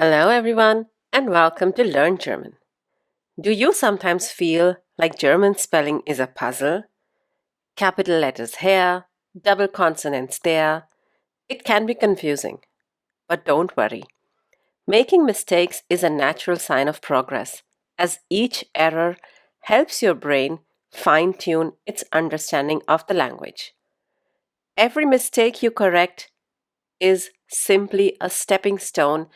Hello, everyone, and welcome to Learn German. Do you sometimes feel like German spelling is a puzzle? Capital letters here, double consonants there. It can be confusing, but don't worry. Making mistakes is a natural sign of progress, as each error helps your brain fine tune its understanding of the language. Every mistake you correct is simply a stepping stone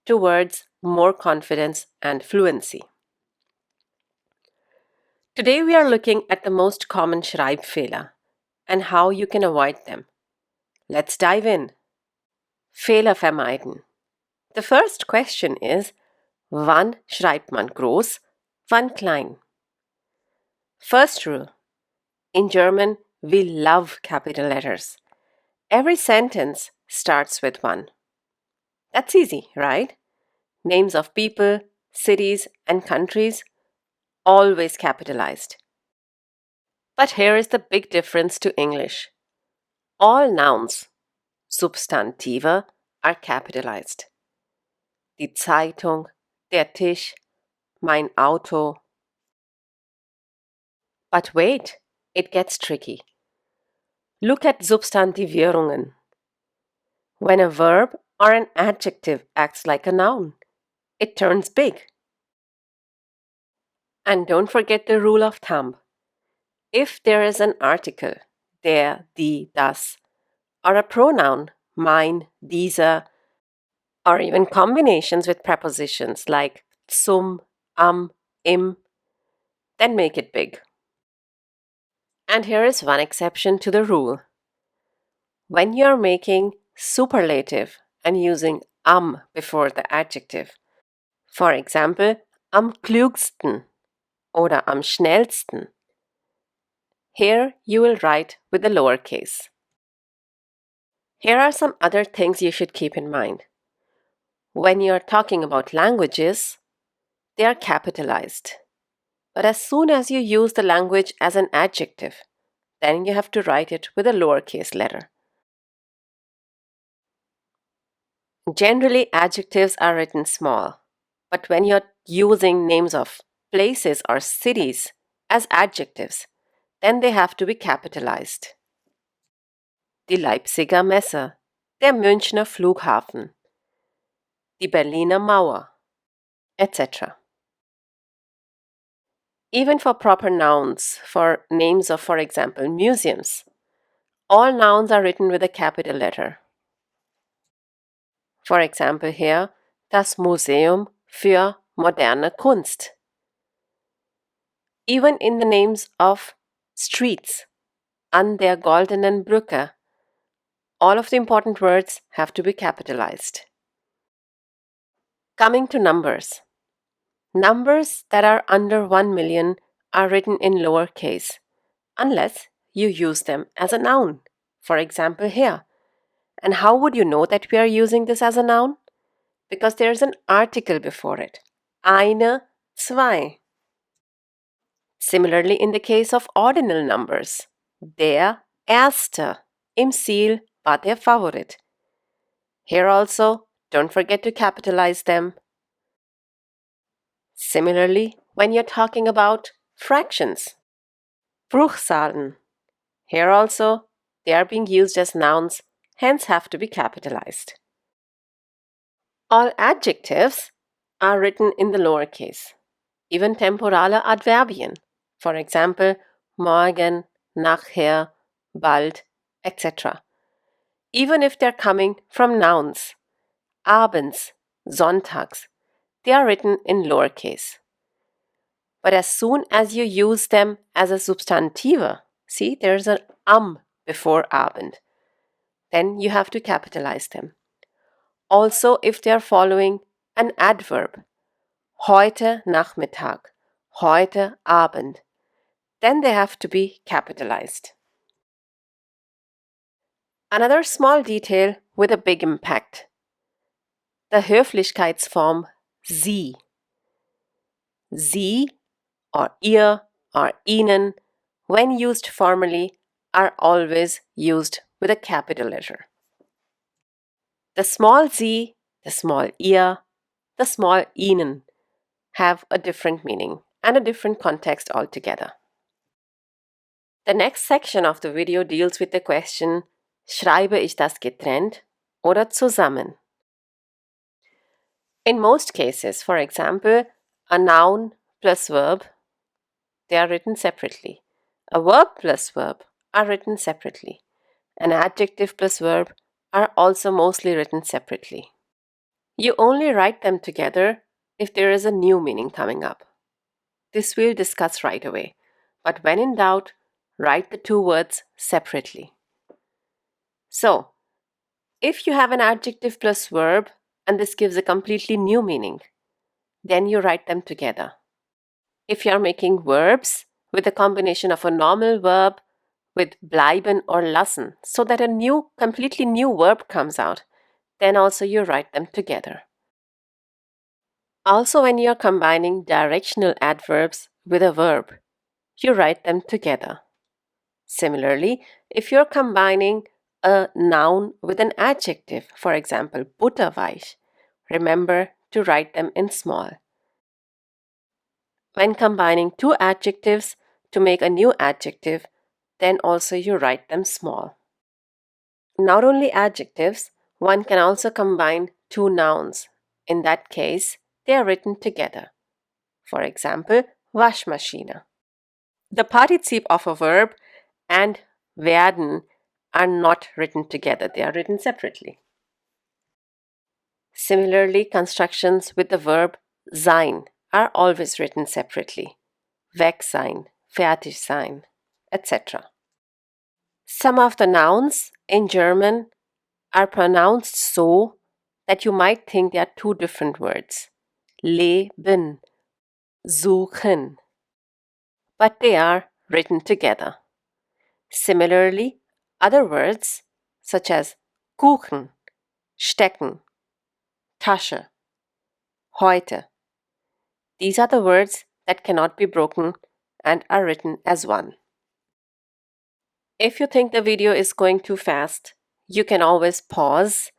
towards more confidence and fluency. Today we are looking at the most common Schreibfehler and how you can avoid them. Let's dive in. Fehler vermeiden. The first question is, wann schreibt man groß, wann klein? First rule. In German, we love capital letters. Every sentence starts with one. That's easy, right? Names of people, cities, and countries, always capitalized. But here is the big difference to English. All nouns, Substantive, are capitalized. Die Zeitung, der Tisch, mein Auto. But wait, it gets tricky. Look at Substantivierungen. When a verb or an adjective acts like a noun, it turns big. And don't forget the rule of thumb. If there is an article, der, die, das, or a pronoun, mein, dieser, or even combinations with prepositions like zum, am, im, then make it big. And here is one exception to the rule. When you're making superlative and using am before the adjective, for example, am klügsten oder am schnellsten, here you will write with the lowercase. Here are some other things you should keep in mind. When you're talking about languages, they are capitalized. But as soon as you use the language as an adjective, then you have to write it with a lowercase letter. Generally, adjectives are written small, but when you're using names of places or cities as adjectives, then they have to be capitalized. Die Leipziger Messe, der Münchner Flughafen, die Berliner Mauer, etc. Even for proper nouns, for names of, for example, museums, all nouns are written with a capital letter. For example here, das Museum für moderne Kunst. Even in the names of streets, an der goldenen Brücke, all of the important words have to be capitalized. Coming to numbers. Numbers that are under 1 million are written in lowercase, unless you use them as a noun. For example here. And how would you know that we are using this as a noun? Because there's an article before it. Eine, zwei. Similarly, in the case of ordinal numbers, der Erste im Ziel war der Favorit. Here also, don't forget to capitalize them. Similarly, when you're talking about fractions, Bruchzahlen. Here also, they are being used as nouns, hence have to be capitalized. All adjectives are written in the lowercase, even temporale Adverbien. For example, morgen, nachher, bald, etc. Even if they're coming from nouns, abends, sonntags, they are written in lowercase. But as soon as you use them as a substantive, see, there's an am before abend, then you have to capitalize them. Also, if they are following an adverb, heute Nachmittag, heute Abend, then they have to be capitalized. Another small detail with a big impact. The Höflichkeitsform Sie. Sie or ihr or ihnen, when used formally, are always used with a capital letter. The small sie, the small ihr, the small ihnen have a different meaning and a different context altogether. The next section of the video deals with the question, schreibe ich das getrennt oder zusammen? In most cases, for example, a noun plus verb, they are written separately. A verb plus verb are written separately. An adjective plus verb are also mostly written separately. You only write them together if there is a new meaning coming up. This we'll discuss right away. But when in doubt, write the two words separately. So, if you have an adjective plus verb and this gives a completely new meaning, then you write them together. If you are making verbs with a combination of a normal verb with bleiben or lassen, so that a completely new verb comes out, then also you write them together. Also, when you are combining directional adverbs with a verb, you write them together. Similarly, if you're combining a noun with an adjective, for example, butterweich, remember to write them in small. When combining two adjectives to make a new adjective, then also you write them small. Not only adjectives, one can also combine two nouns. In that case, they are written together. For example, Waschmaschine. The partizip of a verb and werden are not written together, they are written separately. Similarly, constructions with the verb sein are always written separately. Weg sein, fertig sein, etc. Some of the nouns in German are pronounced so that you might think they are two different words. Leben, suchen. But they are written together. Similarly, other words such as Kuchen, stecken, Tasche, heute. These are the words that cannot be broken and are written as one. If you think the video is going too fast, you can always pause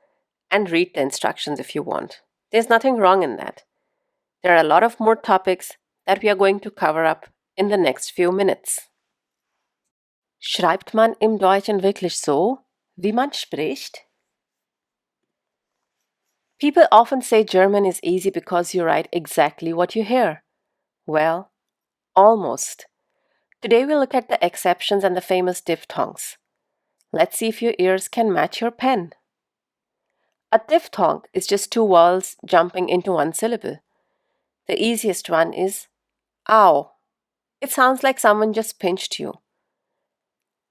and read the instructions if you want. There's nothing wrong in that. There are a lot of more topics that we are going to cover up in the next few minutes. Schreibt man im Deutschen wirklich so, wie man spricht? People often say German is easy because you write exactly what you hear. Well, almost. Today we'll look at the exceptions and the famous diphthongs. Let's see if your ears can match your pen. A diphthong is just two vowels jumping into one syllable. The easiest one is ow. It sounds like someone just pinched you.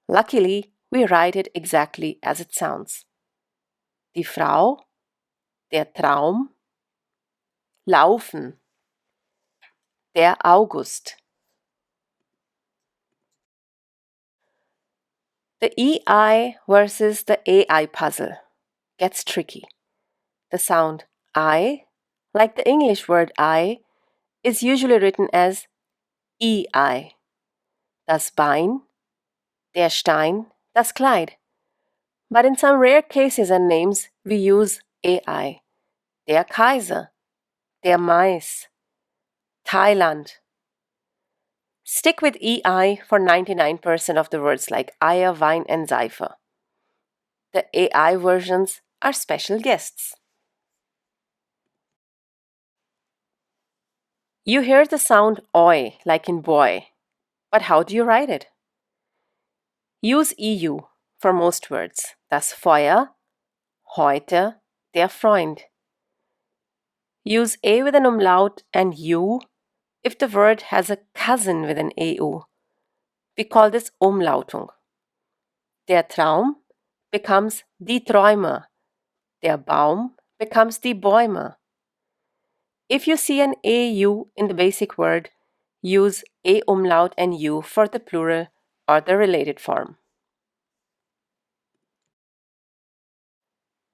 Luckily, we write it exactly as it sounds. Die Frau, der Traum, laufen, der August. The EI versus the AI puzzle gets tricky. The sound I, like the English word I, is usually written as EI. Das Bein, der Stein, das Kleid. But in some rare cases and names, we use AI. Der Kaiser, der Mais, Thailand. Stick with EI for 99% of the words like Eier, Wein, and Seife. The AI versions are special guests. You hear the sound oi, like in boy, but how do you write it? Use EU for most words. Das Feuer, heute, der Freund. Use A with an umlaut and U if the word has a cousin with an AU. We call this Umlautung. Der Traum becomes die Träume. Der Baum becomes die Bäume. If you see an AU in the basic word, use A umlaut and U for the plural or the related form.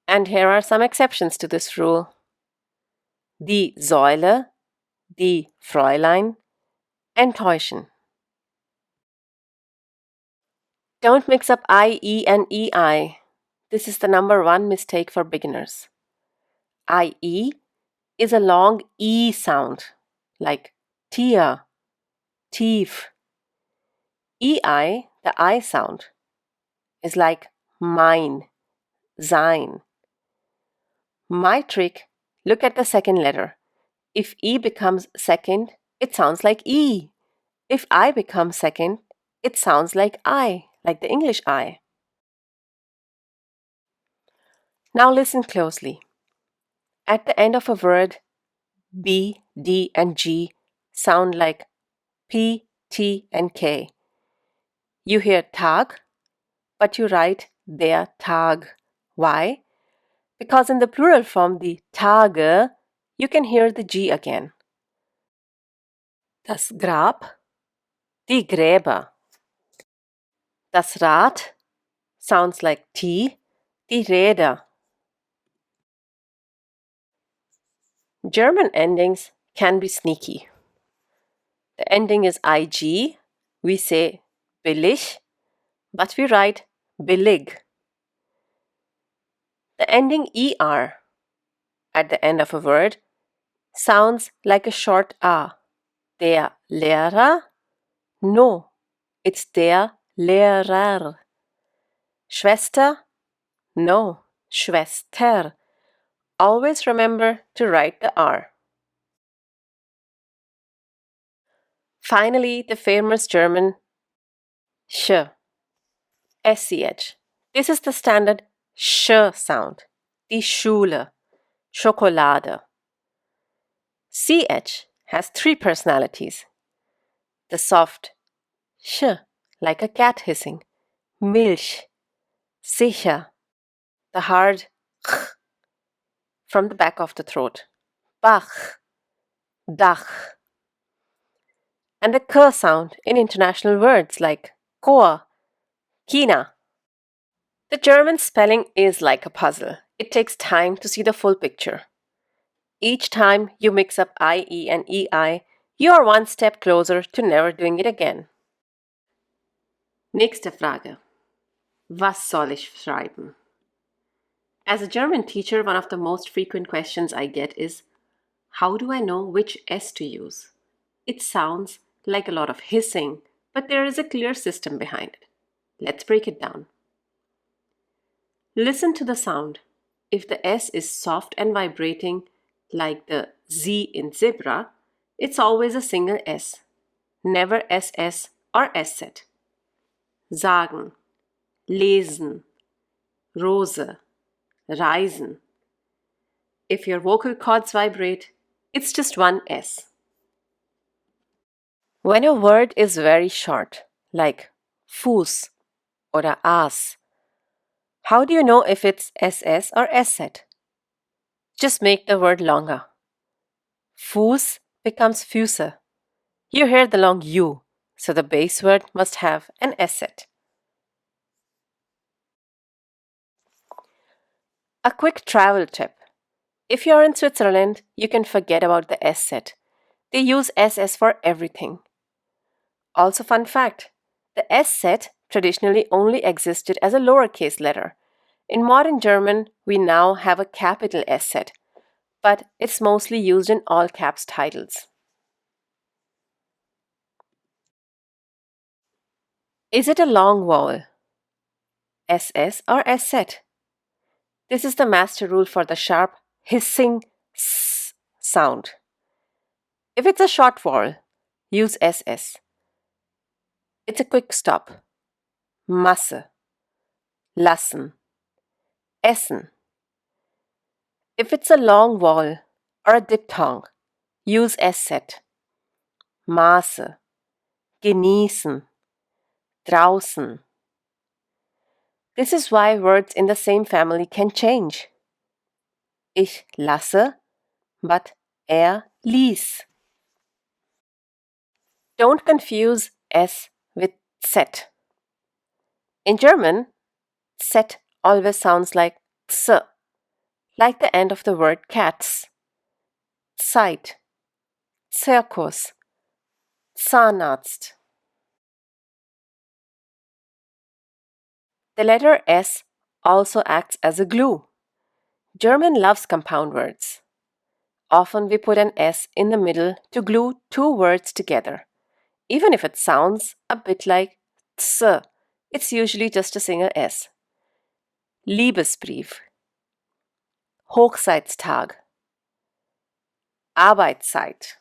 And here are some exceptions to this rule. Die Säule, die Fräulein, enttäuschen. Don't mix up IE and EI. This is the number one mistake for beginners. IE is a long E sound, like Tier, tief. EI, the I sound, is like mein, sein. My trick, look at the second letter. If E becomes second, it sounds like E. If I becomes second, it sounds like I, like the English I. Now listen closely. At the end of a word, B, D, and G sound like P, T, and K. You hear Tag, but you write der Tag. Why? Because in the plural form, the Tage, you can hear the G again. Das Grab, die Gräber. Das Rad sounds like T, die Räder. German endings can be sneaky. The ending is ig, we say billig, but we write billig. The ending er at the end of a word sounds like a short a. Der Lehrer? No, it's der Lehrer. Schwester? No, Schwester. Always remember to write the R. Finally, the famous German sh, sch. This is the standard sh sound. Die Schule, Schokolade. Ch has three personalities. The soft sh, like a cat hissing. Milch, sicher. The hard ch from the back of the throat. Bach, Dach. And the k sound in international words like Chor, China. The German spelling is like a puzzle. It takes time to see the full picture. Each time you mix up IE and EI, you are one step closer to never doing it again. Nächste Frage. Was soll ich schreiben? As a German teacher, one of the most frequent questions I get is, how do I know which S to use? It sounds like a lot of hissing, but there is a clear system behind it. Let's break it down. Listen to the sound. If the S is soft and vibrating, like the Z in zebra, it's always a single S, never SS or SZ. Sagen, lesen, Rose, reisen. If your vocal cords vibrate, it's just one S. When a word is very short, like Fuß oder Aas, how do you know if it's SS or SZ? Just make the word longer. Fuß becomes Füße. You hear the long U, so the base word must have an SZ. A quick travel tip. If you're in Switzerland, you can forget about the SZ. They use SS for everything. Also, fun fact, the SZ traditionally only existed as a lowercase letter. In modern German, we now have a capital SZ, but it's mostly used in all caps titles. Is it a long vowel? SS or SZ? This is the master rule for the sharp, hissing S sound. If it's a short vowel, use SS. It's a quick stop. Masse, lassen, essen. If it's a long vowel or a diphthong, use SZ. Maße, genießen, draußen. This is why words in the same family can change. Ich lasse, but ließ. Don't confuse S with Z. In German, Z always sounds like ts, like the end of the word cats. Zeit, Zirkus, Zahnarzt. The letter S also acts as a glue. German loves compound words. often we put an S in the middle to glue two words together. Even if it sounds a bit like ts, it's usually just a single S. Liebesbrief, Hochzeitstag, Arbeitszeit.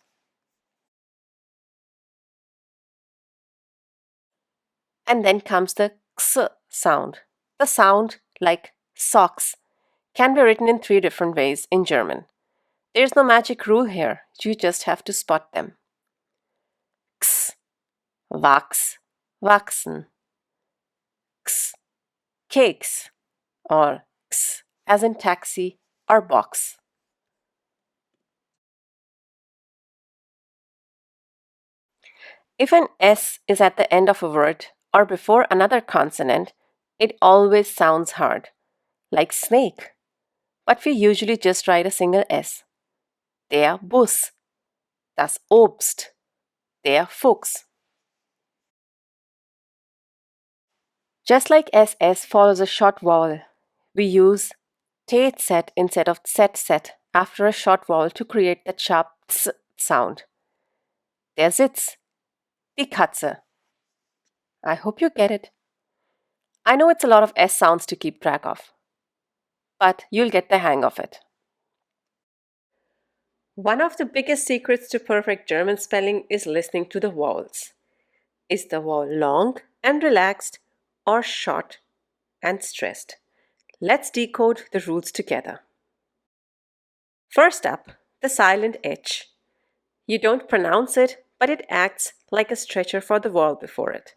And then comes the x sound. The sound, like socks, can be written in three different ways in German. There's no magic rule here, you just have to spot them. X, Wachs, wachsen. X, Keks, or X as in taxi or box. If an S is at the end of a word or before another consonant, it always sounds hard, like snake. But we usually just write a single S. Der Bus, das Obst, der Fuchs. Just like SS follows a short vowel, we use TZ instead of ZZ after a short vowel to create that sharp ts sound. Der Sitz, die Katze. I hope you get it. I know it's a lot of S sounds to keep track of, but you'll get the hang of it. One of the biggest secrets to perfect German spelling is listening to the vowels. Is the vowel long and relaxed or short and stressed? Let's decode the rules together. First up, the silent H. You don't pronounce it, but it acts like a stretcher for the vowel before it.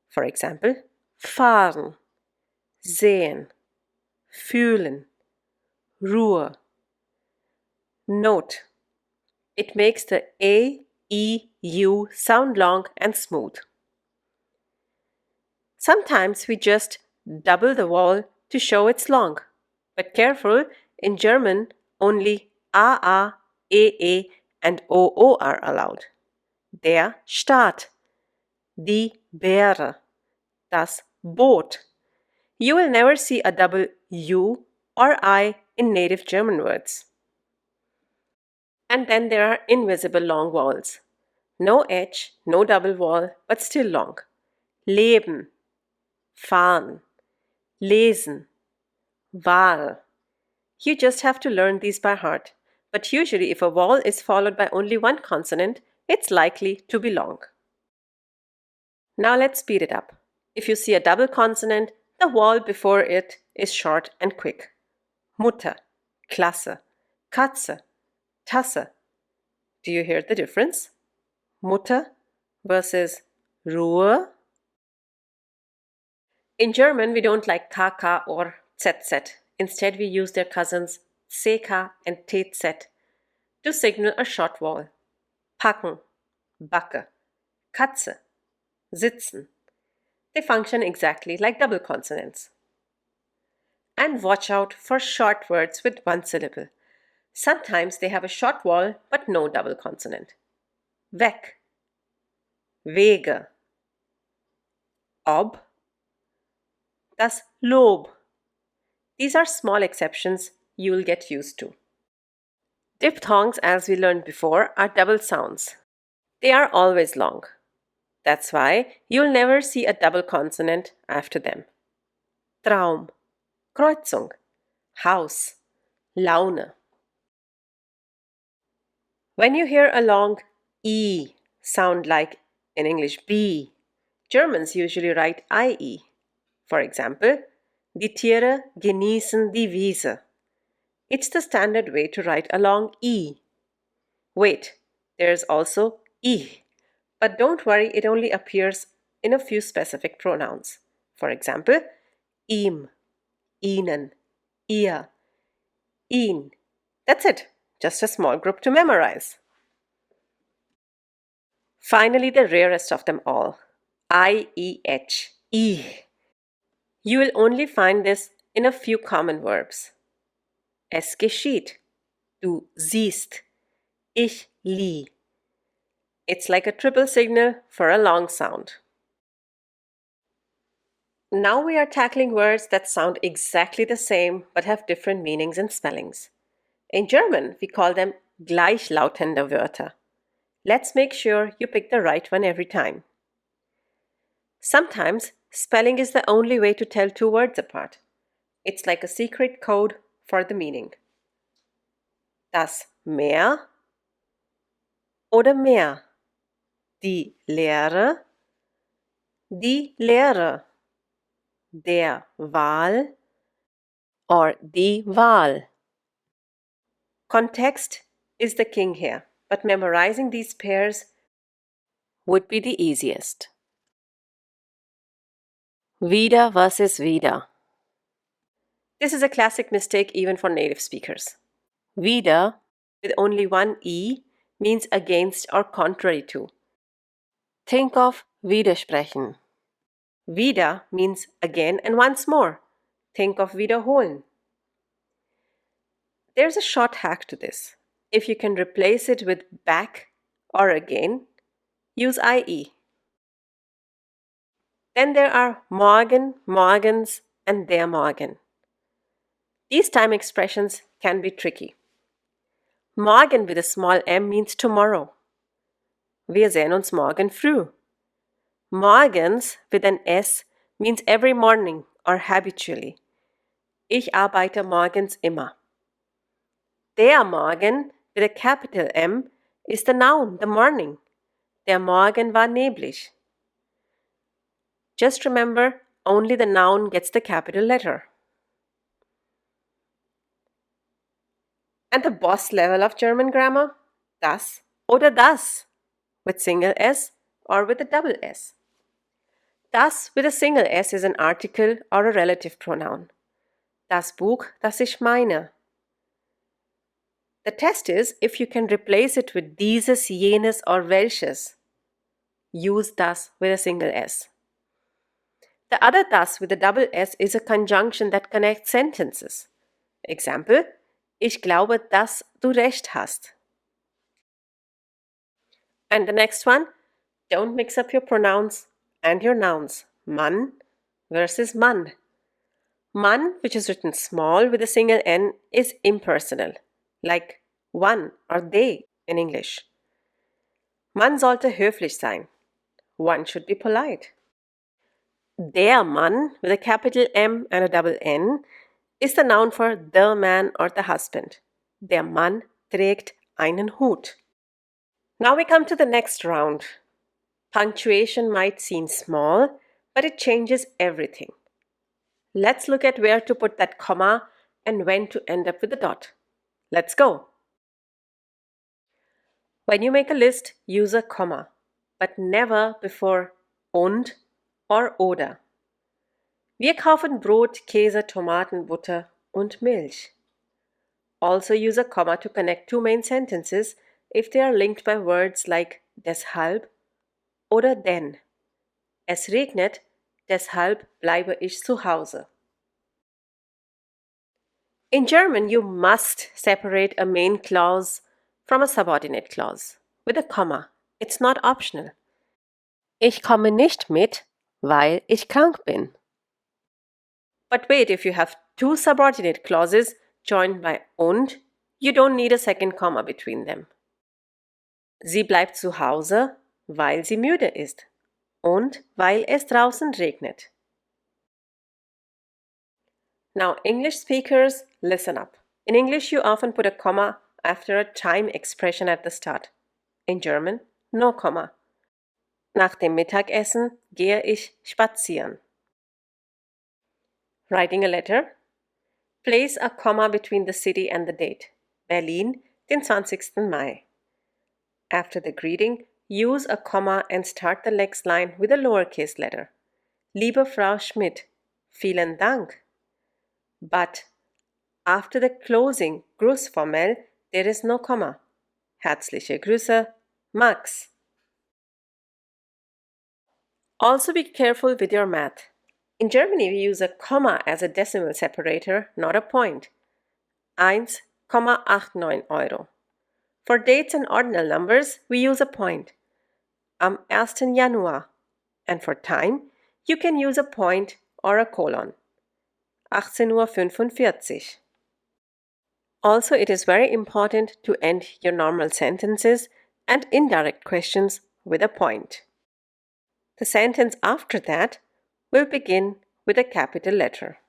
For example, fahren, sehen, fühlen, Ruhe. Note, it makes the A, E, U sound long and smooth. Sometimes we just double the vowel to show it's long. But careful, in German, only AA, EE and OO are allowed. Der Staat, die Beere, das Boot. You will never see a double U or I in native German words. And then there are invisible long vowels. No H, no double vowel, but still long. Leben, fahren, lesen, Wahl. You just have to learn these by heart. But usually if a vowel is followed by only one consonant, it's likely to be long. Now let's speed it up. If you see a double consonant, the vowel before it is short and quick. Mutter, Klasse, Katze, Tasse. Do you hear the difference? Mutter versus Ruhe. In German, we don't like KK or ZZ. Instead, we use their cousins CK and TZ to signal a short vowel. Packen, Backe, Katze, sitzen. They function exactly like double consonants. And watch out for short words with one syllable. Sometimes they have a short vowel but no double consonant. Weg, Wege, ob, das Lob. These are small exceptions you will get used to. Diphthongs, as we learned before, are double sounds. They are always long. That's why you'll never see a double consonant after them. Traum, Kreuzung, Haus, Laune. When you hear a long E sound like in English B, Germans usually write IE. For example, die Tiere genießen die Wiese. It's the standard way to write a long E. Wait, there's also I. But don't worry, it only appears in a few specific pronouns. For example, ihm, ihnen, ihr, ihn. That's it, just a small group to memorize. Finally, the rarest of them all, IEH, I. You will only find this in a few common verbs. Es geschieht, du siehst, ich lieh. It's like a triple signal for a long sound. Now we are tackling words that sound exactly the same but have different meanings and spellings. In German, we call them gleichlautende Wörter. Let's make sure you pick the right one every time. Sometimes spelling is the only way to tell two words apart. It's like a secret code for the meaning. Das Meer oder Meer. Die Lehre, die Lehre. Der Wal or die Wahl. Context is the king here, but memorizing these pairs would be the easiest. Wieder versus wieder. This is a classic mistake even for native speakers. Wieder, with only one E, means against or contrary to. Think of widersprechen. Wieder means again and once more. Think of wiederholen. There's a short hack to this. If you can replace it with back or again, use IE. Then there are morgen, morgens, and der Morgen. These time expressions can be tricky. Morgen with a small m means tomorrow. Wir sehen uns morgen früh. Morgens with an S means every morning or habitually. Ich arbeite morgens immer. Der Morgen with a capital M is the noun, the morning. Der Morgen war neblig. Just remember, only the noun gets the capital letter. And the boss level of German grammar? Das oder das, with single S or with a double S. Das with a single S is an article or a relative pronoun. Das Buch, das ich meine. The test is if you can replace it with dieses, jenes or welches. Use das with a single S. The other das with a double S is a conjunction that connects sentences. Example, ich glaube, dass du recht hast. And the next one, don't mix up your pronouns and your nouns. Mann versus Mann. Mann, which is written small with a single N, is impersonal, like one or they in English. Man sollte höflich sein. One should be polite. Der Mann, with a capital M and a double N, is the noun for the man or the husband. Der Mann trägt einen Hut. Now we come to the next round. Punctuation might seem small, but it changes everything. Let's look at where to put that comma and when to end up with a dot. Let's go. When you make a list, use a comma, but never before und or oder. Wir kaufen Brot, Käse, Tomaten, Butter und Milch. Also use a comma to connect two main sentences if they are linked by words like deshalb oder denn. Es regnet, deshalb bleibe ich zu Hause. In German, you must separate a main clause from a subordinate clause with a comma. It's not optional. Ich komme nicht mit, weil ich krank bin. But wait, if you have two subordinate clauses joined by und, you don't need a second comma between them. Sie bleibt zu Hause, weil sie müde ist und weil es draußen regnet. Now, English speakers, listen up. In English, you often put a comma after a time expression at the start. In German, no comma. Nach dem Mittagessen gehe ich spazieren. Writing a letter. Place a comma between the city and the date. Berlin, den 20. Mai. After the greeting, use a comma and start the next line with a lowercase letter. Liebe Frau Schmidt, vielen Dank. But after the closing Grußformel, there is no comma. Herzliche Grüße, Max. Also be careful with your math. In Germany, we use a comma as a decimal separator, not a point. 1,89 Euro. For dates and ordinal numbers, we use a point. Am 1. Januar. And for time, you can use a point or a colon. 18:45 Uhr. Also, it is very important to end your normal sentences and indirect questions with a point. The sentence after that will begin with a capital letter.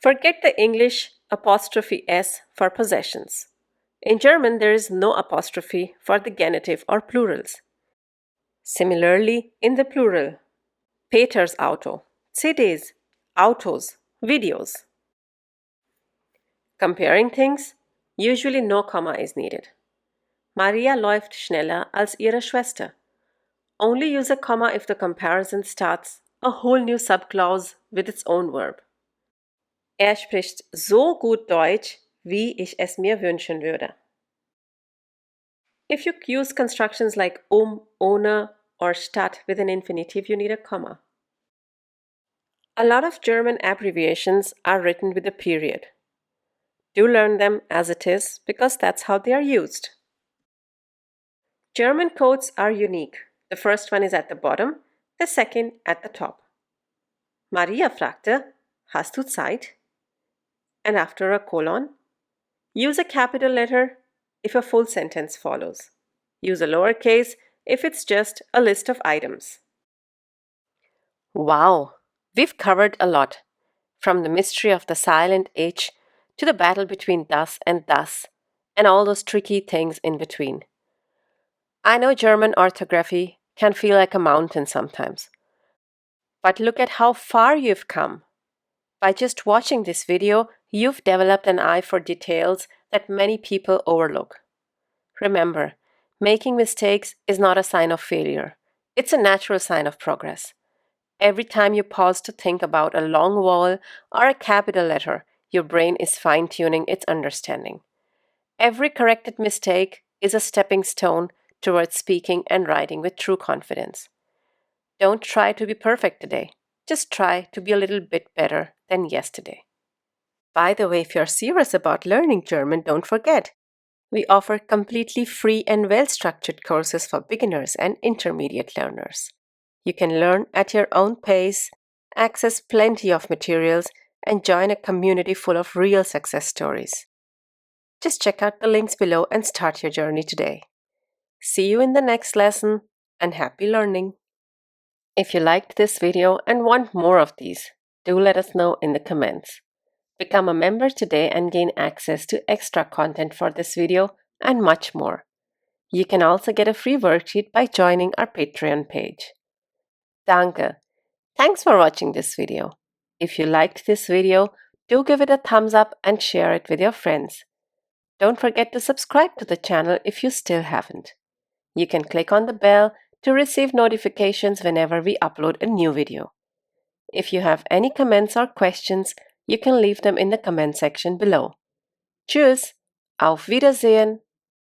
Forget the English apostrophe s for possessions. In German, there is no apostrophe for the genitive or plurals. Similarly, in the plural, Peter's Auto, CDs, Autos, videos. Comparing things, usually no comma is needed. Maria läuft schneller als ihre Schwester. Only use a comma if the comparison starts a whole new subclause with its own verb. Er spricht so gut Deutsch, wie ich es mir wünschen würde. If you use constructions like ohne, or statt with an infinitive, you need a comma. A lot of German abbreviations are written with a period. Do learn them as it is because that's how they are used. German codes are unique. The first one is at the bottom, the second at the top. Maria fragte, hast du Zeit? And after a colon, use a capital letter if a full sentence follows. Use a lowercase if it's just a list of items. Wow, we've covered a lot, from the mystery of the silent H to the battle between das and all those tricky things in between. I know German orthography can feel like a mountain sometimes, but look at how far you've come. By just watching this video, you've developed an eye for details that many people overlook. Remember, making mistakes is not a sign of failure. It's a natural sign of progress. Every time you pause to think about a long vowel or a capital letter, your brain is fine-tuning its understanding. Every corrected mistake is a stepping stone towards speaking and writing with true confidence. Don't try to be perfect today. Just try to be a little bit better than yesterday. By the way, if you're serious about learning German, don't forget, we offer completely free and well-structured courses for beginners and intermediate learners. You can learn at your own pace, access plenty of materials, and join a community full of real success stories. Just check out the links below and start your journey today. See you in the next lesson, and happy learning! If you liked this video and want more of these, do let us know in the comments. Become a member today and gain access to extra content for this video and much more. You can also get a free worksheet by joining our Patreon page. Danke! Thanks for watching this video. If you liked this video, do give it a thumbs up and share it with your friends. Don't forget to subscribe to the channel if you still haven't. You can click on the bell to receive notifications whenever we upload a new video. If you have any comments or questions, you can leave them in the comment section below. Tschüss, auf Wiedersehen!